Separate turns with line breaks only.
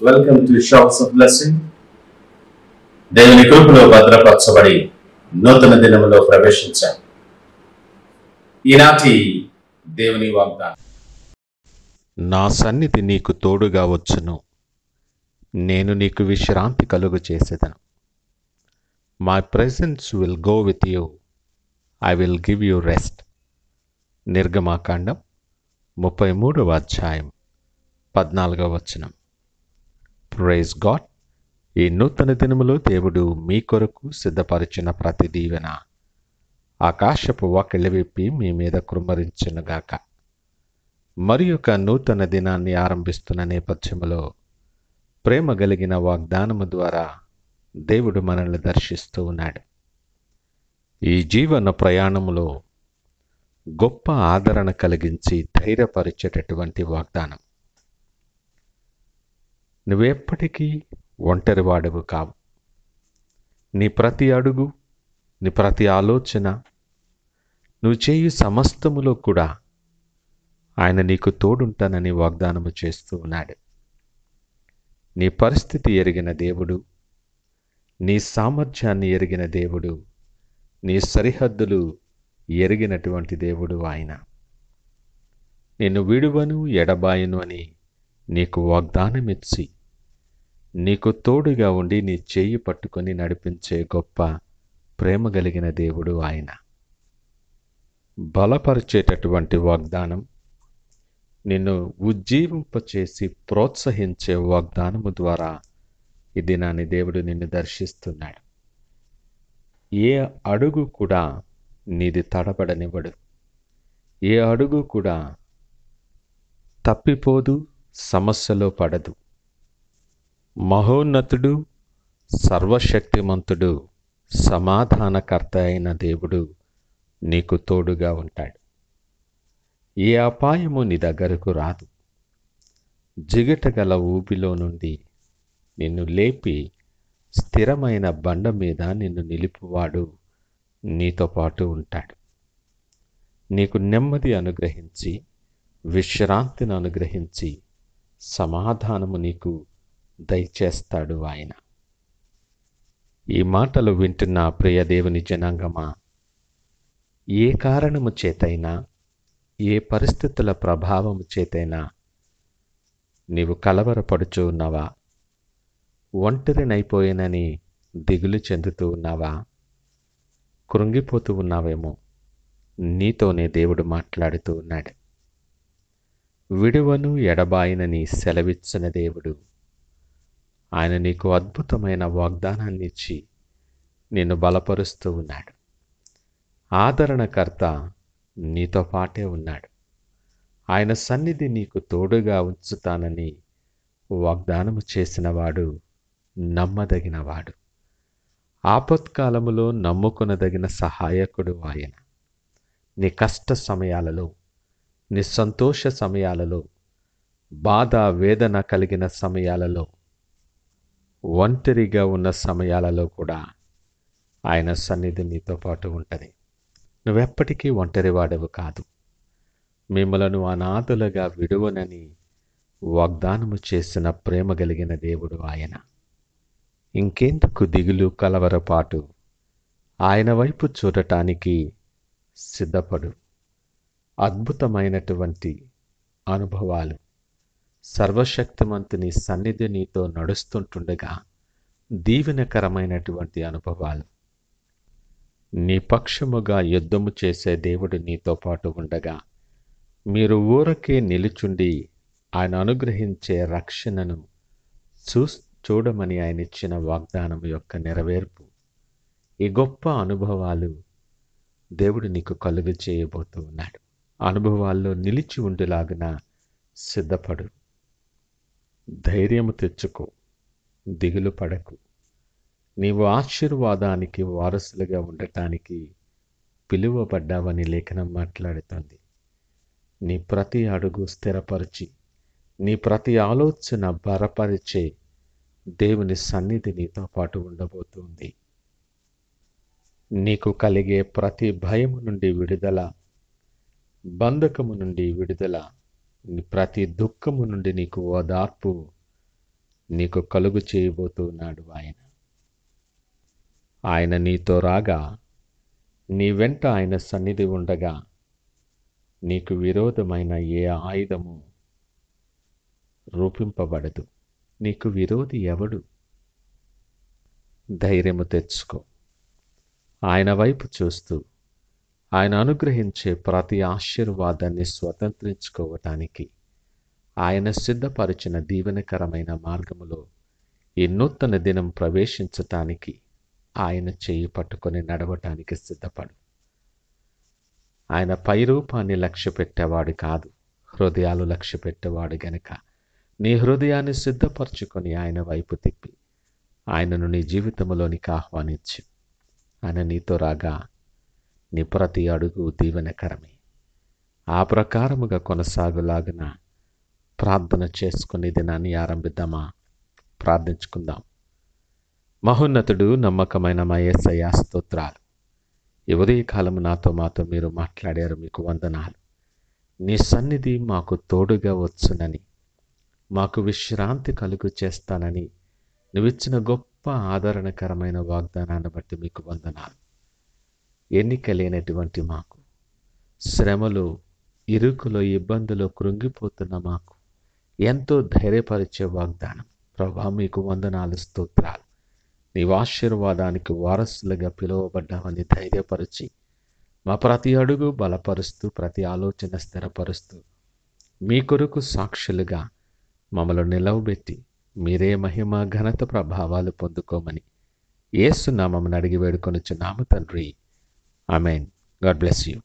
Welcome to shops of blessing. దేవుని కృపలో భద్రపరచబడి నూతన దినములో ప్రవేశించాం. ఈనాటి దేవుని వాగ్దానం,
నా సన్నిధి నీకు తోడుగా వచ్చును, నేను నీకు విశ్రాంతి కలుగు చేసేదను. My presence will go with you, I will give you rest. నిర్గమాకాండం 33వ అధ్యాయం 14వ వచనం. Praise God. ఈ నూతన దినములో దేవుడు మీ కొరకు సిద్ధపరిచిన ప్రతి దీవెన ఆకాశపు వాకిలి విప్పి మీ మీద కృమ్మరించునుగాక. మరి ఒక నూతన దినాన్ని ఆరంభిస్తున్న నేపథ్యములో ప్రేమ కలిగిన వాగ్దానము ద్వారా దేవుడు మనల్ని దర్శిస్తూ ఉన్నాడు. ఈ జీవన ప్రయాణములో గొప్ప ఆదరణ కలిగించి ధైర్యపరిచేటటువంటి వాగ్దానం. నువ్వెప్పటికీ ఒంటరివాడవు కావు. నీ ప్రతి అడుగు, నీ ప్రతి ఆలోచన, నువ్వు చేయు సమస్తములో కూడా ఆయన నీకు తోడుంటానని వాగ్దానము చేస్తూ ఉన్నాడు. నీ పరిస్థితి ఎరిగిన దేవుడు, నీ సామర్థ్యాన్ని ఎరిగిన దేవుడు, నీ సరిహద్దులు ఎరిగినటువంటి దేవుడు ఆయన. నిన్ను విడువను ఎడబాయను అని నీకు వాగ్దానమిచ్చి నీకు తోడుగా ఉండి నీ చేయి పట్టుకొని నడిపించే గొప్ప ప్రేమ కలిగిన దేవుడు ఆయన. బలపరిచేటటువంటి వాగ్దానం, నిన్ను ఉజ్జీవింపచేసి ప్రోత్సహించే వాగ్దానము ద్వారా ఈ దినాన్ని దేవుడు నిన్ను దర్శిస్తున్నాడు. ఏ అడుగు కూడా నీది తడబడనివ్వడు. ఏ అడుగు కూడా తప్పిపోదు, సమస్యలో పడదు. మహోన్నతుడు, సర్వశక్తిమంతుడు, సమాధానకర్త అయిన దేవుడు నీకు తోడుగా ఉంటాడు. ఏ అపాయము నీ దగ్గరకు రాదు. జిగటగల ఊబిలో నుండి నిన్ను లేపి స్థిరమైన బండ మీద నిన్ను నిలుపువాడు నీతో పాటు ఉంటాడు. నీకు నెమ్మది అనుగ్రహించి, విశ్రాంతిని అనుగ్రహించి, సమాధానము నీకు దయచేస్తాడు ఆయన. ఈ మాటలు వింటున్న ప్రియ దేవుని జనాంగమా, ఏ కారణము చేతైనా, ఏ పరిస్థితుల ప్రభావము చేతైనా నీవు కలవరపడుచూ ఉన్నావా? ఒంటరినైపోయినని దిగులు చెందుతూ ఉన్నావా? కృంగిపోతూ ఉన్నావేమో? నీతోనే దేవుడు మాట్లాడుతూ ఉన్నాడు. విడువను ఎడబాయనని సెలవిచ్చిన దేవుడు ఆయన నీకు అద్భుతమైన వాగ్దానాన్ని ఇచ్చి నిన్ను బలపరుస్తూ ఉన్నాడు. ఆదరణకర్త నీతో పాటే ఉన్నాడు. ఆయన సన్నిధి నీకు తోడుగా ఉంచుతానని వాగ్దానము చేసినవాడు నమ్మదగినవాడు. ఆపత్కాలములో నమ్ముకొనదగిన సహాయకుడు ఆయన. నీ కష్ట సమయాలలో, నీ సంతోష సమయాలలో, బాధ వేదన కలిగిన సమయాలలో, ఒంటరిగా ఉన్న సమయాలలో కూడా ఆయన సన్నిధి నీతో పాటు ఉంటుంది. నువ్వెప్పటికీ ఒంటరివాడవు కాదు. మిమ్మలను అనాథులుగా విడువనని వాగ్దానము చేసిన ప్రేమ కలిగిన దేవుడు ఆయన. ఇంకెందుకు దిగులు, కలవరపాటు? ఆయన వైపు చూడటానికి సిద్ధపడు. అద్భుతమైనటువంటి అనుభవాలు, సర్వశక్తిమంతుని సన్నిధి నీతో నడుస్తుంటుండగా దీవెనకరమైనటువంటి అనుభవాలు, నీ పక్షముగా యుద్ధము చేసే దేవుడు నీతో పాటు ఉండగా మీరు ఊరకే నిలుచుండి ఆయన అనుగ్రహించే రక్షణను చూడమని ఆయన ఇచ్చిన వాగ్దానం యొక్క నెరవేర్పు. ఈ గొప్ప అనుభవాలు దేవుడు నీకు కలుగు చేయబోతూ ఉన్నాడు. అనుభవాల్లో నిలిచి ఉండులాగున సిద్ధపడు. ధైర్యము తెచ్చుకో, దిగులు పడకు. నీవు ఆశీర్వాదానికి వారసులుగా ఉండటానికి పిలువబడ్డావని లేఖనం మాట్లాడుతుంది. నీ ప్రతి అడుగు స్థిరపరిచి, నీ ప్రతి ఆలోచన బలపరిచే దేవుని సన్నిధి నీతో పాటు ఉండబోతుంది. నీకు కలిగే ప్రతి భయము నుండి విడుదల, బంధకము నుండి విడుదల, ప్రతి దుఃఖము నుండి నీకు ఓదార్పు నీకు కలుగు చేయబోతున్నాడు ఆయన నీతో రాగా నీ వెంట ఆయన సన్నిధి ఉండగా నీకు విరోధమైన ఏ ఆయుధము రూపింపబడదు. నీకు విరోధి ఎవడు? ధైర్యము తెచ్చుకో. ఆయన వైపు చూస్తూ ఆయన అనుగ్రహించే ప్రతి ఆశీర్వాదాన్ని స్వతంత్రించుకోవటానికి ఆయన సిద్ధపరిచిన దీవెనకరమైన మార్గములో ఈ నూతన దినం ప్రవేశించటానికి ఆయన చేయి పట్టుకొని నడవటానికి సిద్ధపడు. ఆయన పైరూపాన్ని లక్ష్య పెట్టేవాడు కాదు, హృదయాలు లక్ష్య పెట్టేవాడు గనుక నీ హృదయాన్ని సిద్ధపరచుకొని ఆయన వైపు తిప్పి ఆయనను నీ జీవితంలోనికి ఆహ్వానించు. ఆయన నీతో రాగా నీ ప్రతి అడుగు దీవెనకరమే. ఆ ప్రకారముగా కొనసాగులాగున ప్రార్థన చేసుకునే దినాన్ని ఆరంభిద్దామా? ప్రార్థించుకుందాం. మహోన్నతుడు, నమ్మకమైన మా యేసయ్యా, స్తోత్రాలు. ఈ ఉదయకాలము మాతో మీరు మాట్లాడారు, మీకు వందనాలు. నీ సన్నిధి మాకు తోడుగా వచ్చునని, మాకు విశ్రాంతి కలుగు చేస్తానని నువ్విచ్చిన గొప్ప ఆదరణకరమైన వాగ్దానాన్ని బట్టి మీకు వందనాలు. ఎన్నిక లేనటువంటి మాకు, శ్రమలు, ఇరుకులో, ఇబ్బందులు కృంగిపోతున్న మాకు ఎంతో ధైర్యపరిచే వాగ్దానం ప్రభా, మీకు వందనాలు, స్తోత్రాలు. నీవు ఆశీర్వాదానికి వారసులుగా పిలువబడ్డామని ధైర్యపరిచి మా ప్రతి అడుగు బలపరుస్తూ, ప్రతి ఆలోచన స్థిరపరుస్తూ మీ కొరకు సాక్షులుగా మమ్మల్ని నిలవబెట్టి మీరే మహిమ, ఘనత, ప్రభావాలు పొందుకోమని యేసు నామమున అడిగి వేడుకొనుచున్నాము తండ్రి. ఆమేన్. God bless you.